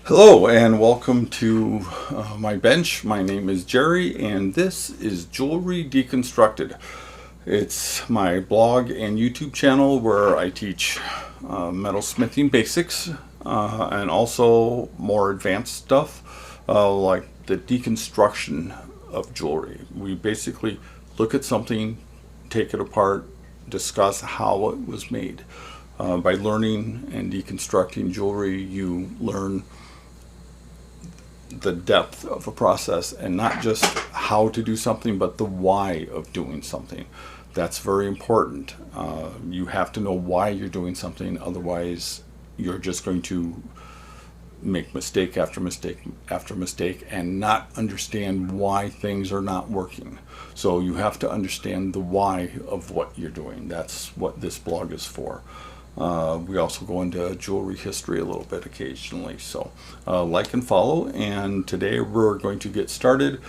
Hello and welcome to my bench. My name is Jerry and this is Jewelry Deconstructed. It's my blog and YouTube channel where I teach metalsmithing basics and also more advanced stuff like the deconstruction of jewelry. We basically look at something, take it apart, discuss how it was made. By learning and deconstructing jewelry, you learn the depth of a process and not just how to do something, but the why of doing something. That's very important. You have to know why you're doing something, otherwise you're just going to make mistake after mistake after mistake and not understand why things are not working. So you have to understand the why of what you're doing. That's what this blog is for. We also go into jewelry history a little bit occasionally, so like and follow. And today we're going to get started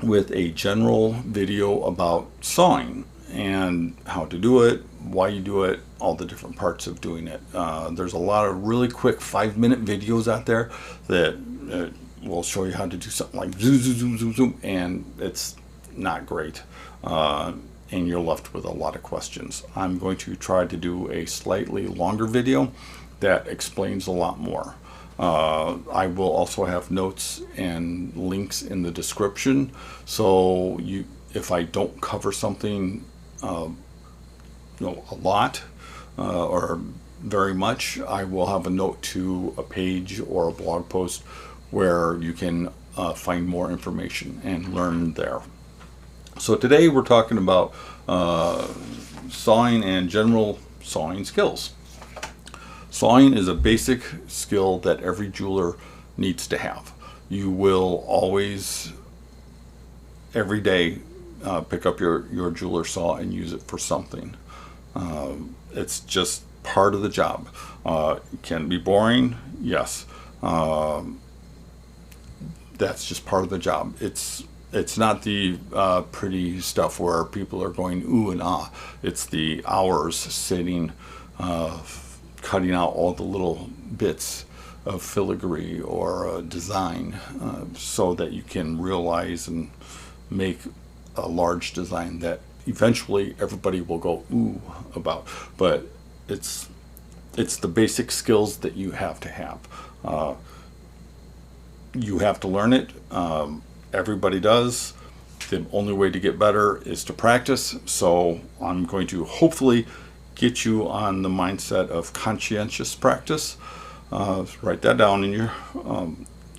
with a general video about sawing and how to do it, why you do it, all the different parts of doing it. There's a lot of really quick 5-minute videos out there that will show you how to do something like zoom zoom zoom zoom zoom, and it's not great. And you're left with a lot of questions. I'm going to try to do a slightly longer video that explains a lot more. I will also have notes and links in the description, so if I don't cover something a lot or very much, I will have a note to a page or a blog post where you can find more information and learn there. So today we're talking about sawing and general sawing skills. Sawing is a basic skill that every jeweler needs to have. You will always, every day, pick up your jeweler saw and use it for something. It's just part of the job. It can be boring, yes. That's just part of the job. It's not the pretty stuff where people are going ooh and ah. It's the hours sitting, cutting out all the little bits of filigree or design so that you can realize and make a large design that eventually everybody will go ooh about. But it's the basic skills that you have to have. You have to learn it. Everybody does. The only way to get better is to practice. So I'm going to hopefully get you on the mindset of conscientious practice. Write that down in your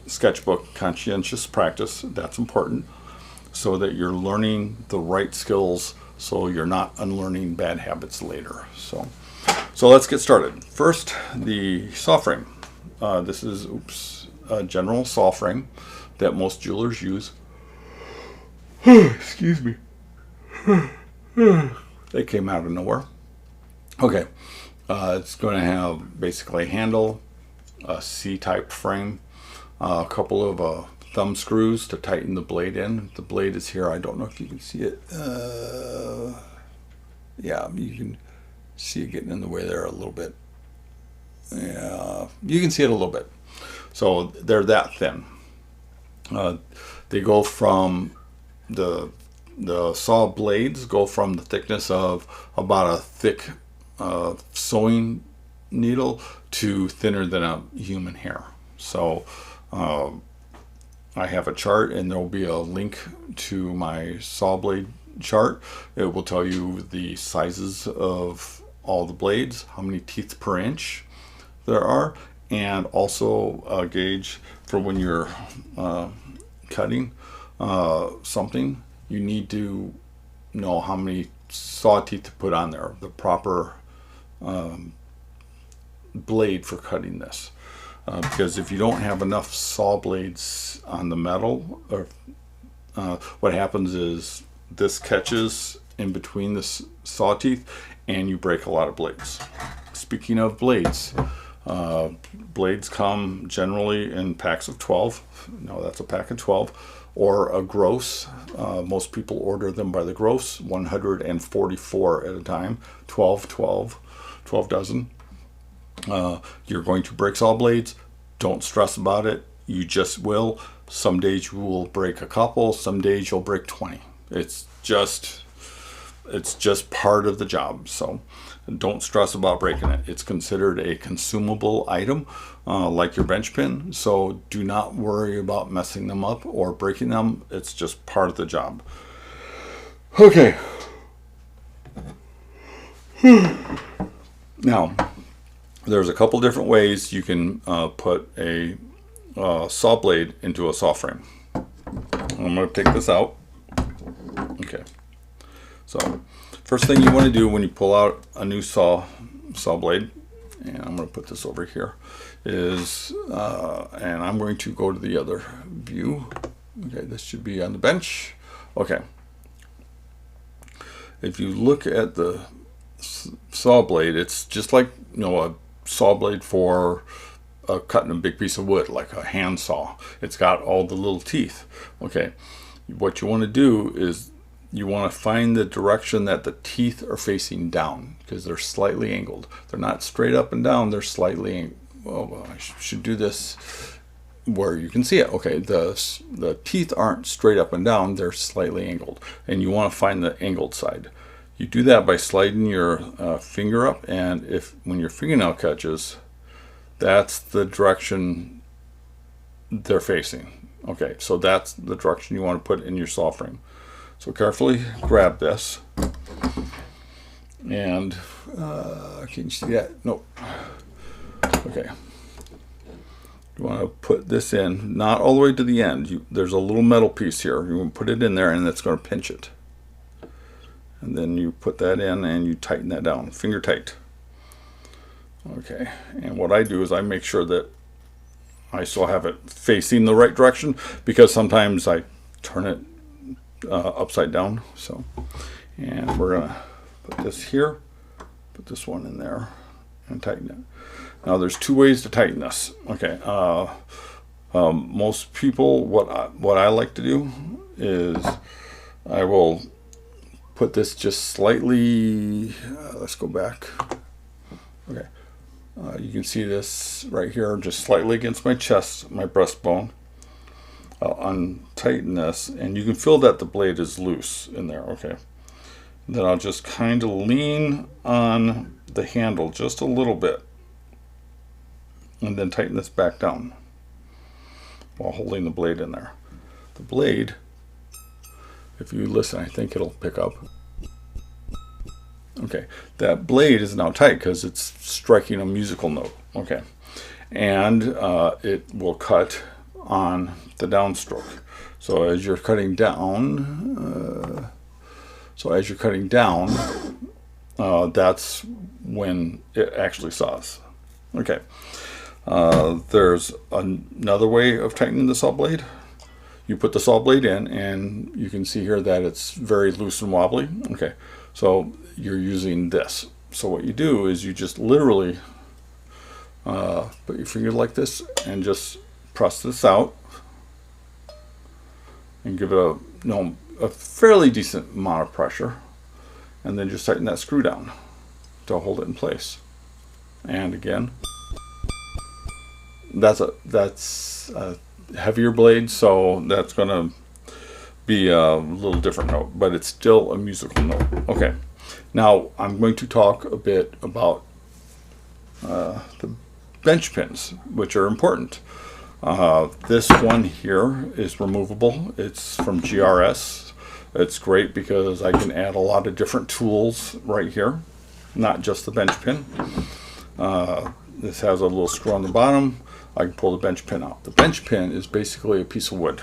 sketchbook, conscientious practice. That's important so that you're learning the right skills so you're not unlearning bad habits later. So let's get started. First, the saw frame. This is a general saw frame that most jewelers use. Excuse me. They came out of nowhere. Okay. It's going to have basically a handle, a C-type frame, a couple of thumb screws to tighten the blade in. The blade is here. I don't know if you can see it. Yeah, you can see it getting in the way there a little bit. Yeah, you can see it a little bit. So they're that thin. They go from the saw blades go from the thickness of about a thick sewing needle to thinner than a human hair. So I have a chart, and there will be a link to my saw blade chart. It will tell you the sizes of all the blades, how many teeth per inch there are, and also a gauge for when you're cutting something. You need to know how many saw teeth to put on there, the proper blade for cutting this. Because if you don't have enough saw blades on the metal, or what happens is this catches in between the saw teeth and you break a lot of blades. Speaking of blades, blades come generally in packs of 12. No, that's a pack of 12. Or a gross. Most people order them by the gross, 144 at a time, 12 dozen. You're going to break saw blades. Don't stress about it. You just will. Some days you will break a couple. Some days you'll break 20. It's just part of the job. So don't stress about breaking it. It's considered a consumable item, like your bench pin. So do not worry about messing them up or breaking them. It's just part of the job. Okay. Now, there's a couple different ways you can put a saw blade into a saw frame. I'm going to take this out. Okay. So, first thing you want to do when you pull out a new saw blade, and I'm going to put this over here, is, and I'm going to go to the other view. Okay, this should be on the bench. Okay. If you look at the saw blade, it's just like, a saw blade for cutting a big piece of wood, like a hand saw. It's got all the little teeth. Okay, what you want to do is you want to find the direction that the teeth are facing down, because they're slightly angled. They're not straight up and down, they're slightly well, I should do this where you can see it. Okay, the teeth aren't straight up and down, they're slightly angled, and you want to find the angled side. You do that by sliding your finger up, and when your fingernail catches, that's the direction they're facing. Okay, so that's the direction you want to put in your saw frame. So carefully grab this, and can you see that? Nope. Okay. You want to put this in, not all the way to the end. There's a little metal piece here. You want to put it in there, and it's going to pinch it. And then you put that in and you tighten that down, finger tight. Okay, and what I do is I make sure that I still have it facing the right direction, because sometimes I turn it upside down. So, and we're gonna put this here, put this one in there, and tighten it. Now there's two ways to tighten this. Okay, most people, what I like to do is I will put this just slightly, let's go back. Okay, you can see this right here, just slightly against my chest, my breastbone. I'll untighten this, and you can feel that the blade is loose in there. Okay, and then I'll just kind of lean on the handle just a little bit, and then tighten this back down while holding the blade in there. The blade, if you listen, I think it'll pick up. Okay, that blade is now tight because it's striking a musical note. Okay, and it will cut on the downstroke. So as you're cutting down, that's when it actually saws. Okay, there's another way of tightening the saw blade. You put the saw blade in, and you can see here that it's very loose and wobbly. Okay, so you're using this. So what you do is you just literally put your finger like this and just press this out, and give it a fairly decent amount of pressure, and then just tighten that screw down to hold it in place. And again, that's a heavier blade, so that's going to be a little different note, but it's still a musical note. Okay, now I'm going to talk a bit about the bench pins, which are important. This one here is removable. It's from GRS. It's great because I can add a lot of different tools right here, not just the bench pin. This has a little screw on the bottom. I can pull the bench pin out. The bench pin is basically a piece of wood.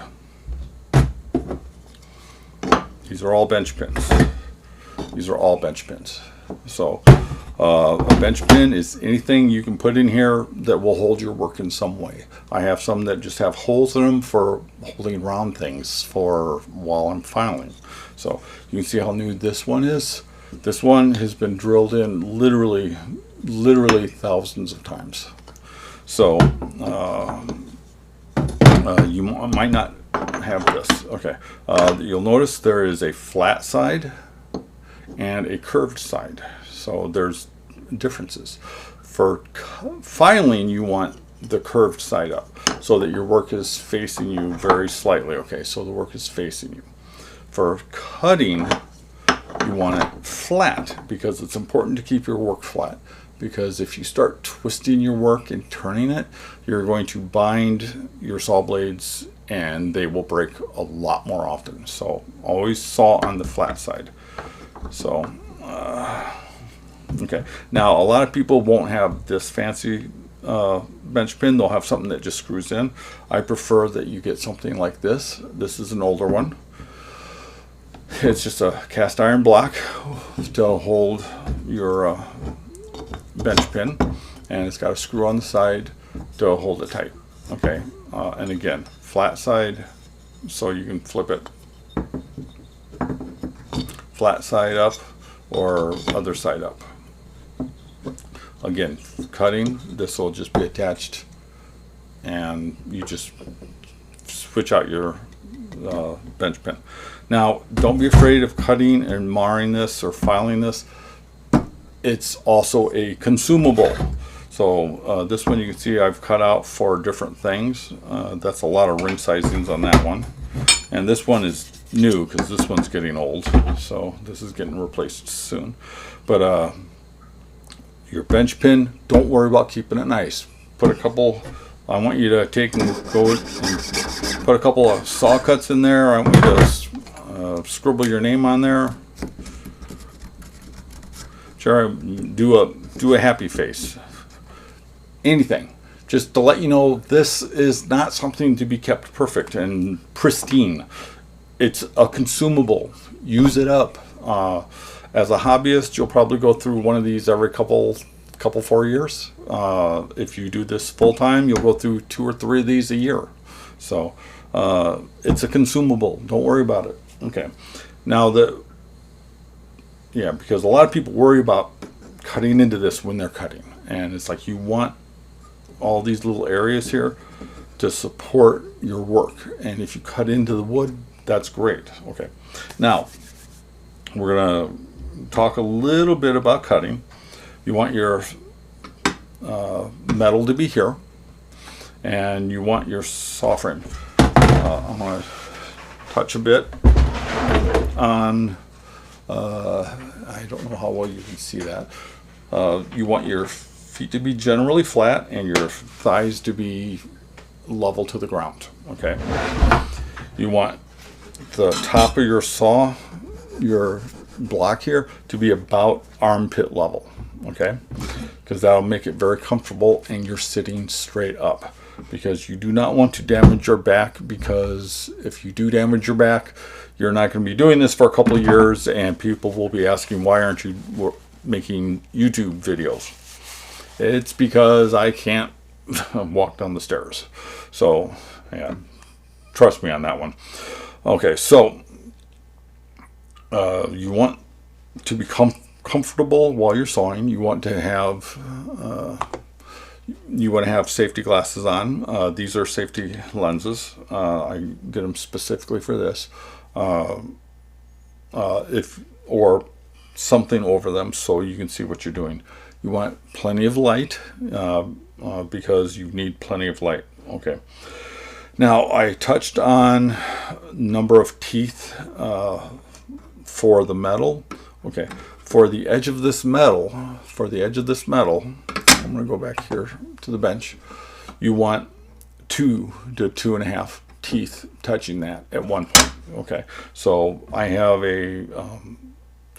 These are all bench pins. These are all bench pins. So a bench pin is anything you can put in here that will hold your work in some way. I have some that just have holes in them for holding round things for while I'm filing. So you can see how new this one is. This one has been drilled in literally thousands of times. So you might not have this. Okay, you'll notice there is a flat side and a curved side. So there's differences. For filing, you want the curved side up so that your work is facing you very slightly. Okay, so the work is facing you. For cutting, you want it flat because it's important to keep your work flat, because if you start twisting your work and turning it, you're going to bind your saw blades and they will break a lot more often. So always saw on the flat side. So okay, now a lot of people won't have this fancy bench pin. They'll have something that just screws in. I prefer that you get something like this. This is an older one. It's just a cast iron block to hold your bench pin, and it's got a screw on the side to hold it tight. Okay, and again, flat side, so you can flip it flat side up or other side up. Again, cutting, this will just be attached, and you just switch out your bench pin. Now, don't be afraid of cutting and marring this or filing this. It's also a consumable. So this one you can see I've cut out for different things. That's a lot of ring sizings on that one. And this one is new because this one's getting old. So this is getting replaced soon. But your bench pin, don't worry about keeping it nice. Put a couple, I want you to take and go and put a couple of saw cuts in there. I want you to scribble your name on there. Sure, do a happy face. Anything, just to let you know this is not something to be kept perfect and pristine. It's a consumable. Use it up. As a hobbyist, you'll probably go through one of these every couple 4 years. If you do this full time, you'll go through 2 or 3 of these a year. So it's a consumable. Don't worry about it. Okay. Now because a lot of people worry about cutting into this when they're cutting, and it's like you want all these little areas here to support your work, and if you cut into the wood, that's great. Okay. Now we're gonna talk a little bit about cutting. You want your metal to be here, and you want your saw frame. I'm going to touch a bit on, I don't know how well you can see that. You want your feet to be generally flat and your thighs to be level to the ground. Okay. You want the top of your saw, your block here, to be about armpit level. Okay, because that'll make it very comfortable, and you're sitting straight up, because you do not want to damage your back, because if you do damage your back, you're not going to be doing this for a couple of years, and people will be asking, why aren't you making YouTube videos? It's because I can't walk down the stairs. So yeah, trust me on that one. Okay, so you want to be comfortable while you're sawing. You want to have safety glasses on. These are safety lenses. I get them specifically for this. Or something over them so you can see what you're doing. You want plenty of light because you need plenty of light. Okay. Now I touched on number of teeth for the metal. Okay. For the edge of this metal, I'm going to go back here to the bench. You want 2 to 2.5 teeth touching that at one point. Okay, so I have a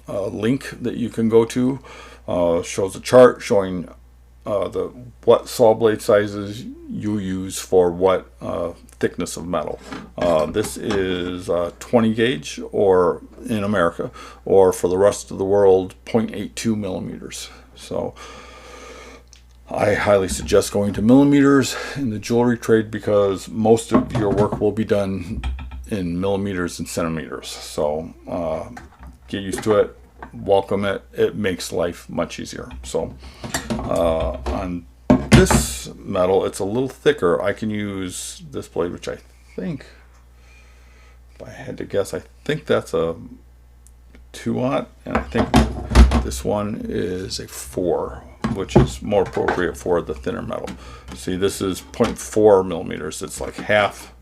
link that you can go to. Shows a chart showing what saw blade sizes you use for what thickness of metal. This is 20 gauge, or in America, or for the rest of the world, 0.82 millimeters. So I highly suggest going to millimeters in the jewelry trade, because most of your work will be done in millimeters and centimeters. So get used to it, welcome it. It makes life much easier. So on this metal, it's a little thicker. I can use this blade, which I think, if I had to guess, I think that's a 2/0, and I think this one is a 4 which is more appropriate for the thinner metal. See, this is 0.4 millimeters. It's like half.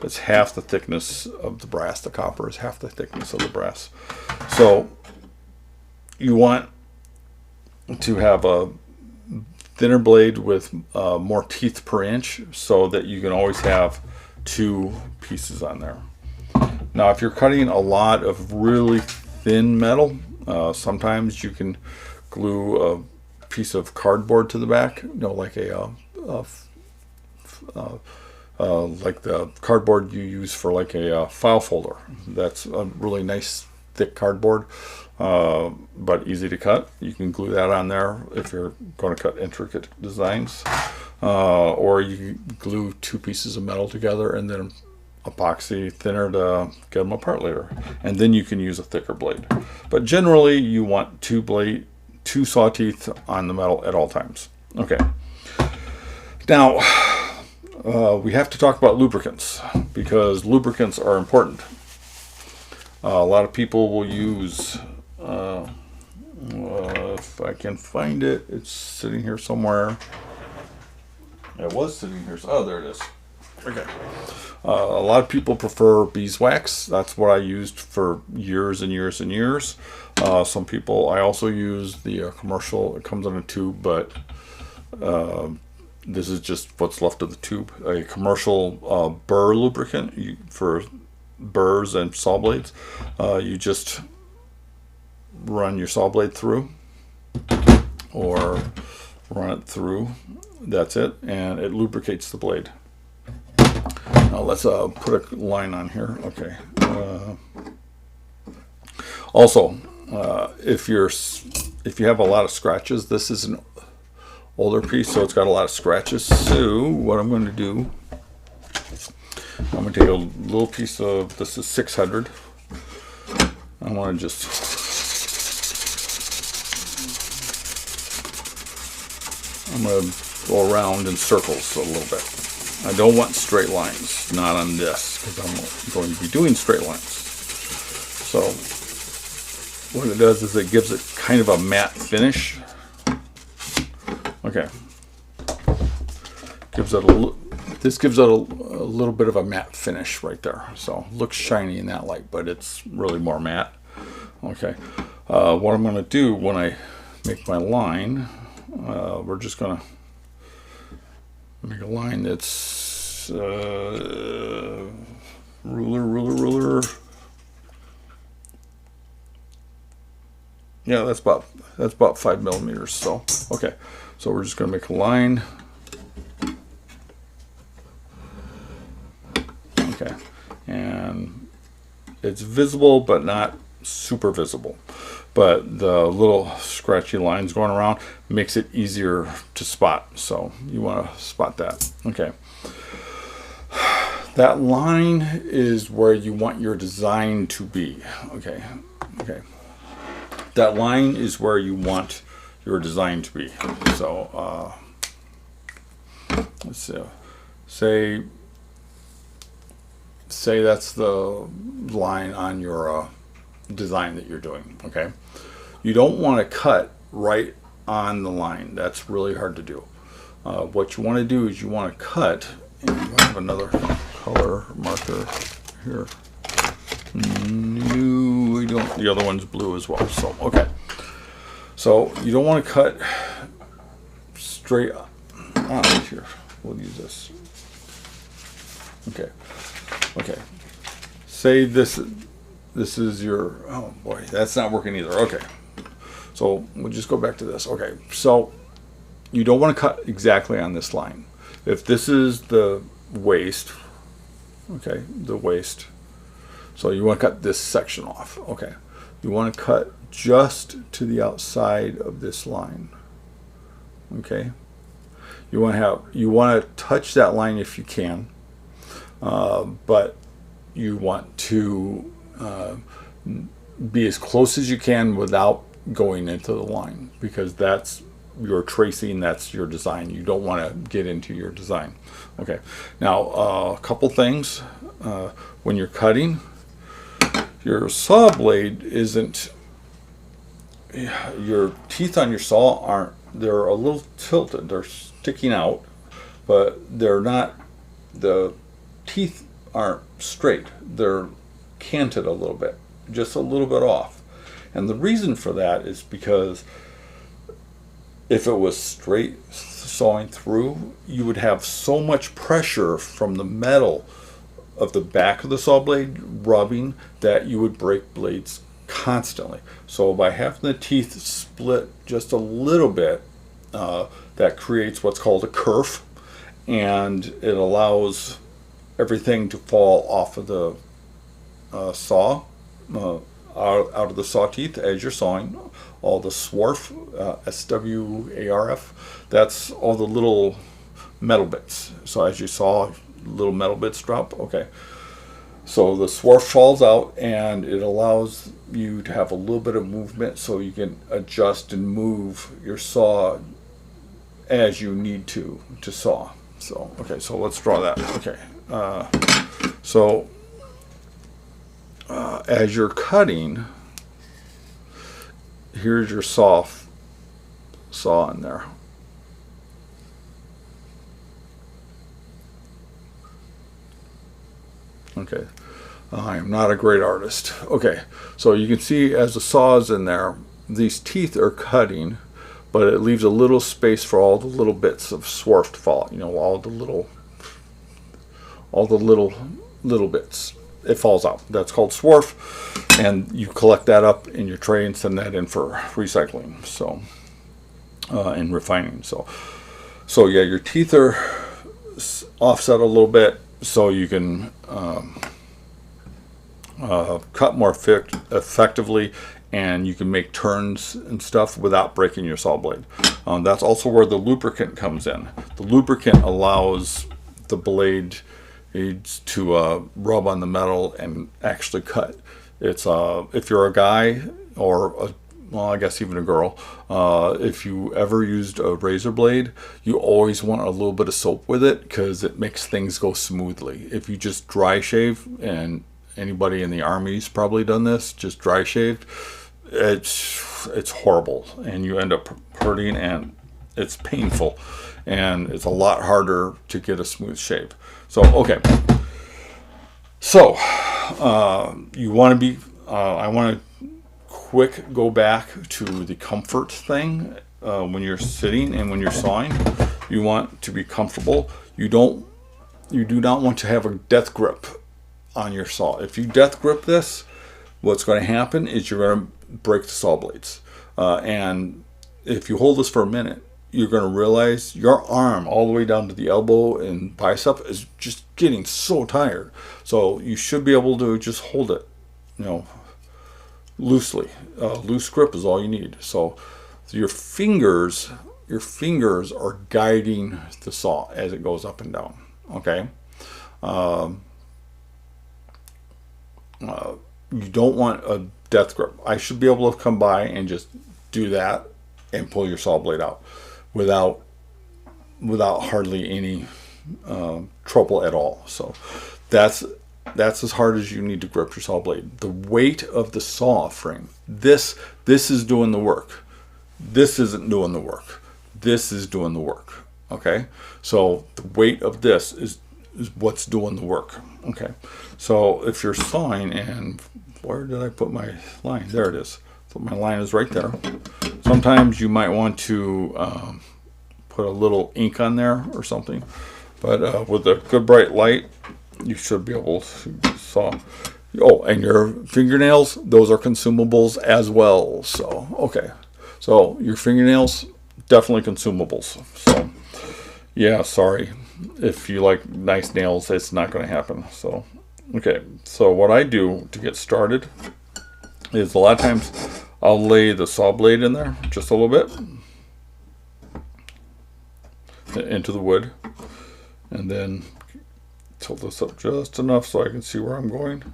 It's half the thickness of the brass. The copper is half the thickness of the brass. So you want to have a thinner blade with more teeth per inch, so that you can always have 2 pieces on there. Now, if you're cutting a lot of really thin metal, sometimes you can glue a piece of cardboard to the back, like like the cardboard you use for like a file folder. That's a really nice thick cardboard, but easy to cut. You can glue that on there if you're going to cut intricate designs, or you can glue 2 pieces of metal together and then epoxy thinner to get them apart later, and then you can use a thicker blade. But generally you want 2 saw teeth on the metal at all times. Okay, now we have to talk about lubricants, because lubricants are important. A lot of people will use, if I can find it, it's sitting here somewhere. It was sitting here. Oh, there it is. Okay. A lot of people prefer beeswax. That's what I used for years and years and years. Some people, I also use the commercial. It comes in a tube, but this is just what's left of the tube. A commercial burr lubricant for burrs and saw blades. You just run your saw blade through, or run it through. That's it, and it lubricates the blade. Now let's put a line on here. Okay. Also, if you have a lot of scratches, this is an older piece, so it's got a lot of scratches. So what I'm going to do, I'm going to take a little piece of, this is 600. I want to just I'm going to go around in circles a little bit. I don't want straight lines, not on this, because I'm going to be doing straight lines. So what it does is it gives it kind of a matte finish. Okay. This gives it a little bit of a matte finish right there. So it looks shiny in that light, but it's really more matte. Okay. What I'm going to do when I make my line, we're just going to make a line that's ruler. Yeah, that's about 5 millimeters. So okay, so we're just going to make a line. Okay, and it's visible but not super visible. But the little scratchy lines going around makes it easier to spot. So you want to spot that. Okay. That line is where you want your design to be. Okay. Okay. That line is where you want your design to be. So let's see. Say that's the line on your design that you're doing. Okay, you don't want to cut right on the line. That's really hard to do. What you want to do is you want to cut, and I have another color marker here. No, we don't. The other one's blue as well. So okay, so you don't want to cut straight on here. We'll use this. Okay. Okay. Say this is your, oh boy, that's not working either. Okay. So we'll just go back to this. Okay. So you don't want to cut exactly on this line. If this is the waist, okay, the waist. So you want to cut this section off. Okay. You want to cut just to the outside of this line. Okay. You want to touch that line if you can. But you want to be as close as you can without going into the line, because that's your tracing, that's your design. You don't want to get into your design. Okay, now a couple things. When you're cutting, your saw blade isn't, your teeth on your saw they're a little tilted. They're sticking out, but they're not, the teeth aren't straight. They're canted a little bit, just a little bit off. And the reason for that is because if it was straight sawing through, you would have so much pressure from the metal of the back of the saw blade rubbing that you would break blades constantly. So by having the teeth split just a little bit, that creates what's called a kerf, and it allows everything to fall off of the saw, out of the saw teeth as you're sawing. All the swarf, SWARF, that's all the little metal bits. So as you saw, little metal bits drop. Okay. So the swarf falls out, and it allows you to have a little bit of movement so you can adjust and move your saw as you need to saw. So, okay, so let's draw that. Okay. As you're cutting, here's your saw in there. Okay, I am not a great artist. Okay, so you can see as the saw is in there, these teeth are cutting, but it leaves a little space for all the little bits of swarf to fall out. You know, all the little bits. It falls out. That's called swarf, and you collect that up in your tray and send that in for recycling. So, and refining. So yeah, your teeth are offset a little bit, so you can cut more effectively, and you can make turns and stuff without breaking your saw blade. That's also where the lubricant comes in. The lubricant allows the blade to rub on the metal and actually cut. It's if you're a guy or I guess even a girl, if you ever used a razor blade, you always want a little bit of soap with it because it makes things go smoothly. If you just dry shave, and anybody in the Army's probably done this, just dry shaved, it's horrible, and you end up hurting, and it's painful, and it's a lot harder to get a smooth shave. So okay, so you want to be I want to quick go back to the comfort thing. When you're sitting and when you're sawing, you want to be comfortable. You do not want to have a death grip on your saw. If you death grip this, what's going to happen is you're going to break the saw blades. And if you hold this for a minute, you're going to realize your arm all the way down to the elbow and bicep is just getting so tired. So you should be able to just hold it, loosely. Loose grip is all you need. So your fingers are guiding the saw as it goes up and down. Okay. You don't want a death grip. I should be able to come by and just do that and pull your saw blade out without hardly any trouble at all. So that's as hard as you need to grip your saw blade. The weight of the saw frame, this is doing the work. This isn't doing the work. This is doing the work. Okay, so the weight of this is what's doing the work. Okay, so if you're sawing, and where did I put my line? There it is. So my line is right there. Sometimes you might want to put a little ink on there or something, but with a good bright light, you should be able to saw. Oh, and your fingernails, those are consumables as well. So, okay. So your fingernails, definitely consumables. So, yeah, sorry. If you like nice nails, it's not going to happen. So, okay. So what I do to get started is a lot of times I'll lay the saw blade in there just a little bit into the wood, and then tilt this up just enough so I can see where I'm going.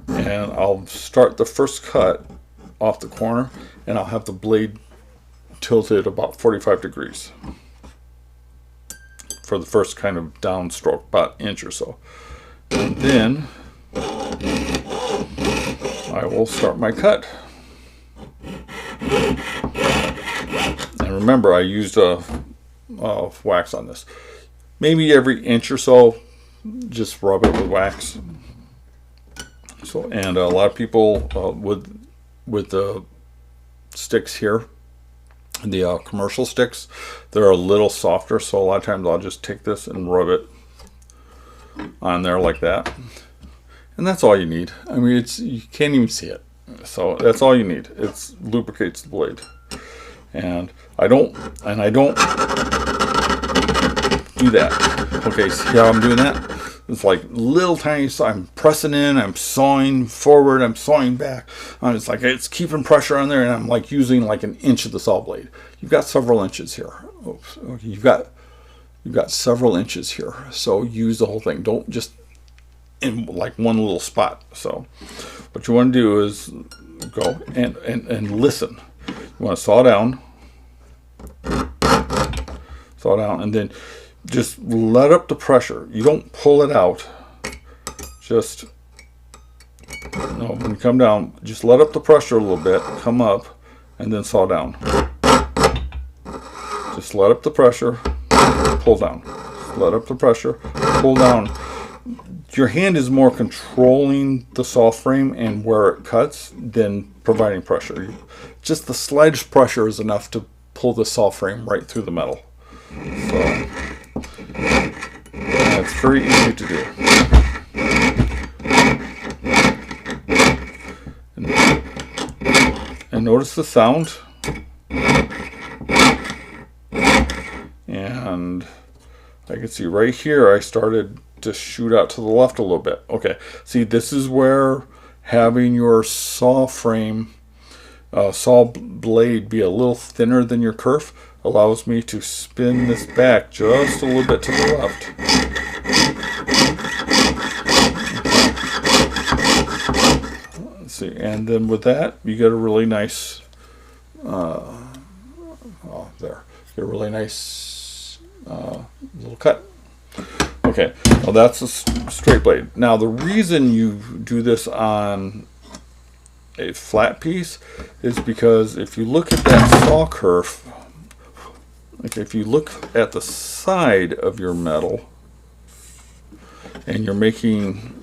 And I'll start the first cut off the corner, and I'll have the blade tilted about 45 degrees for the first kind of downstroke, about an inch or so. And then I will start my cut. And remember, I used wax on this. Maybe every inch or so, just rub it with wax. So, and a lot of people with the sticks here, the commercial sticks, they're a little softer. So a lot of times I'll just take this and rub it on there like that, and that's all you need. I mean, you can't even see it, so that's all you need. It lubricates the blade, and I don't do that. Okay, see how I'm doing that? It's like little tiny, so I'm pressing in, I'm sawing forward, I'm sawing back. It's like it's keeping pressure on there, and I'm like using like an inch of the saw blade. You've got several inches here. Oops. Okay, you've got several inches here, so use the whole thing. Don't just in like one little spot. So what you want to do is go and listen. You want to saw down, and then just let up the pressure. You don't pull it out. Just no. When you come down, just let up the pressure a little bit. Come up, and then saw down. Just let up the pressure. Pull down. Let up the pressure. Pull down. Your hand is more controlling the saw frame and where it cuts than providing pressure. Just the slightest pressure is enough to pull the saw frame right through the metal. So it's very easy to do. And notice the sound. And I can see right here I started to shoot out to the left a little bit. Okay, see, this is where having your saw frame, saw blade be a little thinner than your kerf allows me to spin this back just a little bit to the left. Let's see, and then with that you get a really nice there. Get a really nice little cut. Okay, well that's a straight blade. Now the reason you do this on a flat piece is because if you look at that saw kerf, okay, if you look at the side of your metal and you're making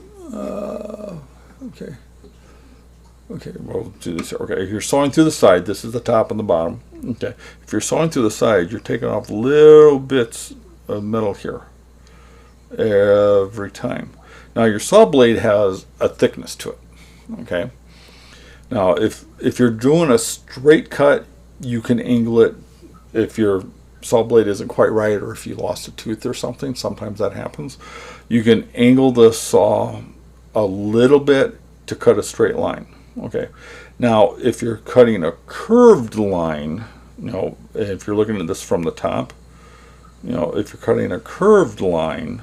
okay, we'll do this here. Okay, you're sawing through the side. This is the top and the bottom. Okay, if you're sawing through the side, you're taking off little bits of metal here every time. Now your saw blade has a thickness to it. Okay, now if you're doing a straight cut, you can angle it. If your saw blade isn't quite right, or if you lost a tooth or something, sometimes that happens, you can angle the saw a little bit to cut a straight line. Okay, now if you're cutting a curved line, if you're looking at this from the top, if you're cutting a curved line,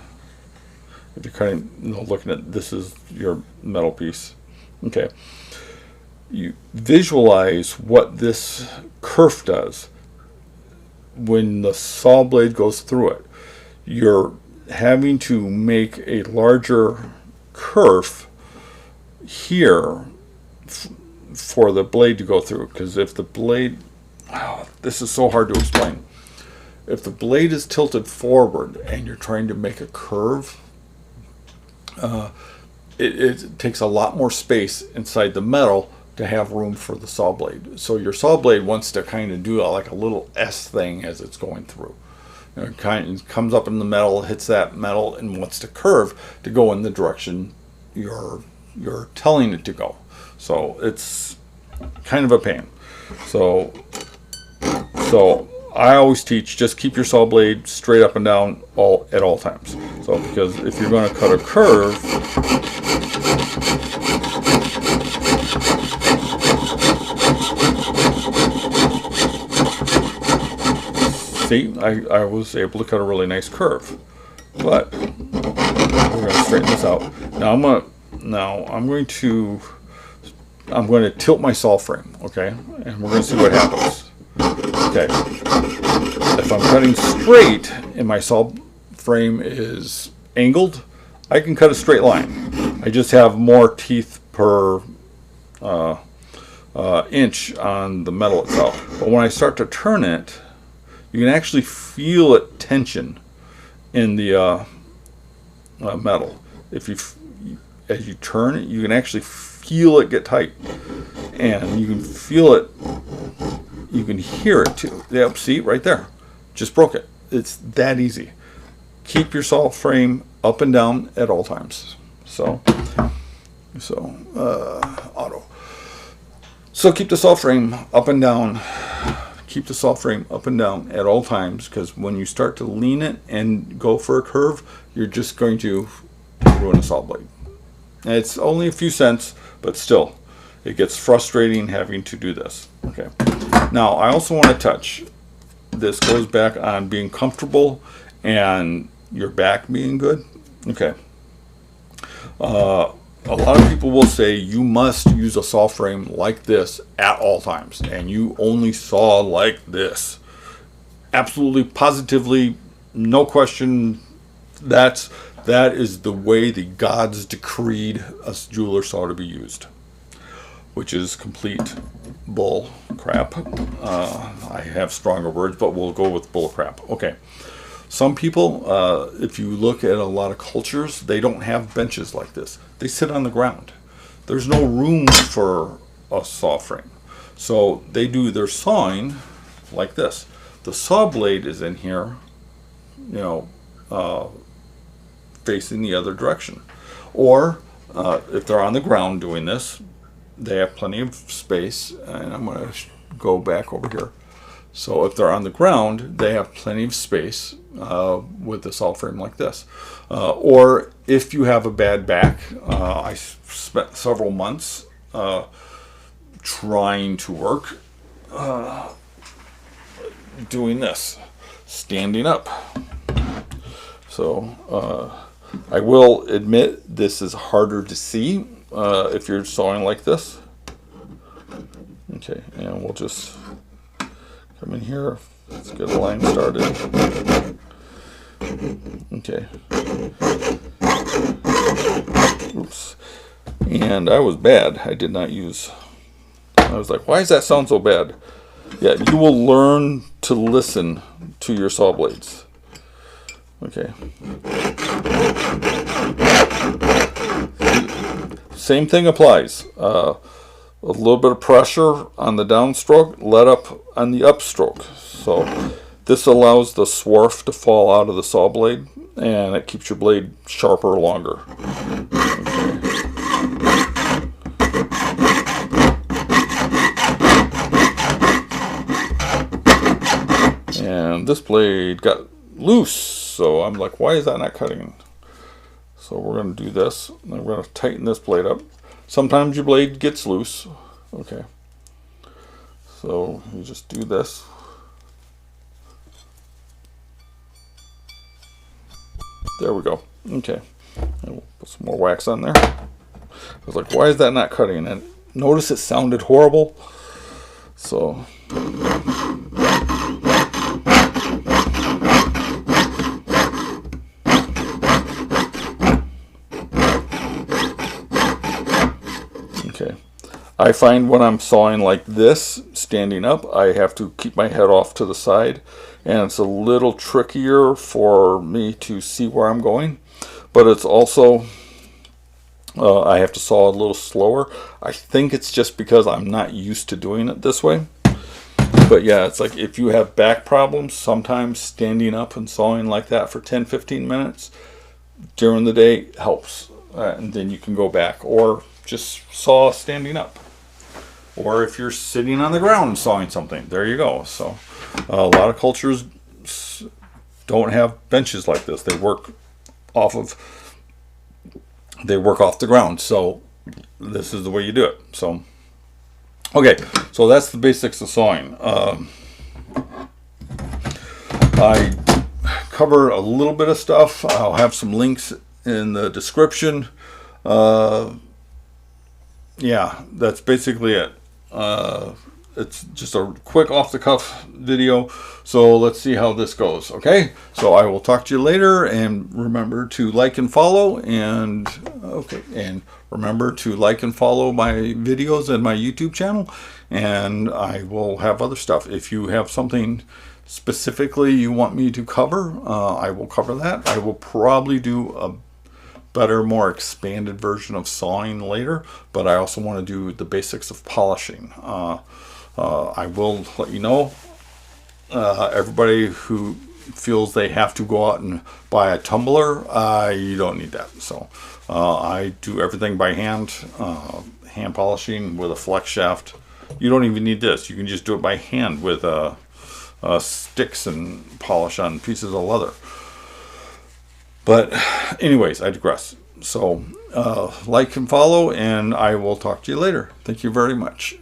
if you're cutting, looking at this is your metal piece. Okay, you visualize what this kerf does when the saw blade goes through it. You're having to make a larger kerf here for the blade to go through, because if the blade, this is so hard to explain. If the blade is tilted forward and you're trying to make a curve, it takes a lot more space inside the metal to have room for the saw blade. So your saw blade wants to kind of do like a little S thing as it's going through. It kind of comes up in the metal, hits that metal, and wants to curve to go in the direction you're telling it to go. So it's kind of a pain. So I always teach, just keep your saw blade straight up and down at all times. So because if you're going to cut a curve, see, I was able to cut a really nice curve. But we're going to straighten this out. Now I'm going to tilt my saw frame, okay? And we're going to see what happens. Okay. If I'm cutting straight and my saw frame is angled, I can cut a straight line. I just have more teeth per inch on the metal itself. But when I start to turn it, you can actually feel it tension in the metal. As you turn it, you can actually feel it get tight, and you can feel it. You can hear it too. Yep, see right there, just broke it. It's that easy. Keep your saw frame up and down at all times. Auto. So keep the saw frame up and down. Keep the saw frame up and down at all times, because when you start to lean it and go for a curve, you're just going to ruin a saw blade. And it's only a few cents, but still, it gets frustrating having to do this. Okay. Now, I also want to touch. This goes back on being comfortable and your back being good. Okay. A lot of people will say you must use a saw frame like this at all times, and you only saw like this. Absolutely, positively, no question. That is the way the gods decreed a jeweler saw to be used, which is complete bull crap. I have stronger words, but we'll go with bull crap. Okay. Some people, if you look at a lot of cultures, they don't have benches like this. They sit on the ground. There's no room for a saw frame. So they do their sawing like this. The saw blade is in here, facing the other direction. Or if they're on the ground doing this, they have plenty of space. And I'm going to go back over here. So if they're on the ground, they have plenty of space with the saw frame like this. Or if you have a bad back, I spent several months trying to work doing this, standing up. So I will admit this is harder to see if you're sawing like this. Okay, and we'll just come in here. Let's get a line started. Okay. Oops. And I was bad. I did not use. I was like, why does that sound so bad? Yeah, you will learn to listen to your saw blades. Okay. Same thing applies. A little bit of pressure on the downstroke, let up on the upstroke. So this allows the swarf to fall out of the saw blade, and it keeps your blade sharper longer. Okay. And this blade got loose, so I'm like, why is that not cutting? So we're going to do this, and we're going to tighten this blade up. Sometimes your blade gets loose. Okay. So you just do this. There we go. Okay. And we'll put some more wax on there. I was like, why is that not cutting? And notice it sounded horrible. So okay. I find when I'm sawing like this, standing up, I have to keep my head off to the side, and it's a little trickier for me to see where I'm going, but it's also, I have to saw a little slower. I think it's just because I'm not used to doing it this way. But yeah, it's like if you have back problems, sometimes standing up and sawing like that for 10-15 minutes during the day helps. And then you can go back, or just saw standing up. Or if you're sitting on the ground and sawing something, there you go. So a lot of cultures don't have benches like this. They work off the ground. So this is the way you do it. So okay, so that's the basics of sawing. I cover a little bit of stuff. I'll have some links in the description. Yeah, that's basically it. it's just a quick off-the-cuff video. So let's see how this goes. Okay, so I will talk to you later, and remember to like and follow, and remember to like and follow my videos and my YouTube channel, and I will have other stuff. If you have something specifically you want me to cover, I will cover that. I will probably do a better, more expanded version of sawing later, but I also want to do the basics of polishing. I will let you know, everybody who feels they have to go out and buy a tumbler, you don't need that. So I do everything by hand, hand polishing with a flex shaft. You don't even need this. You can just do it by hand with sticks and polish on pieces of leather. But anyways, I digress. So like and follow, and I will talk to you later. Thank you very much.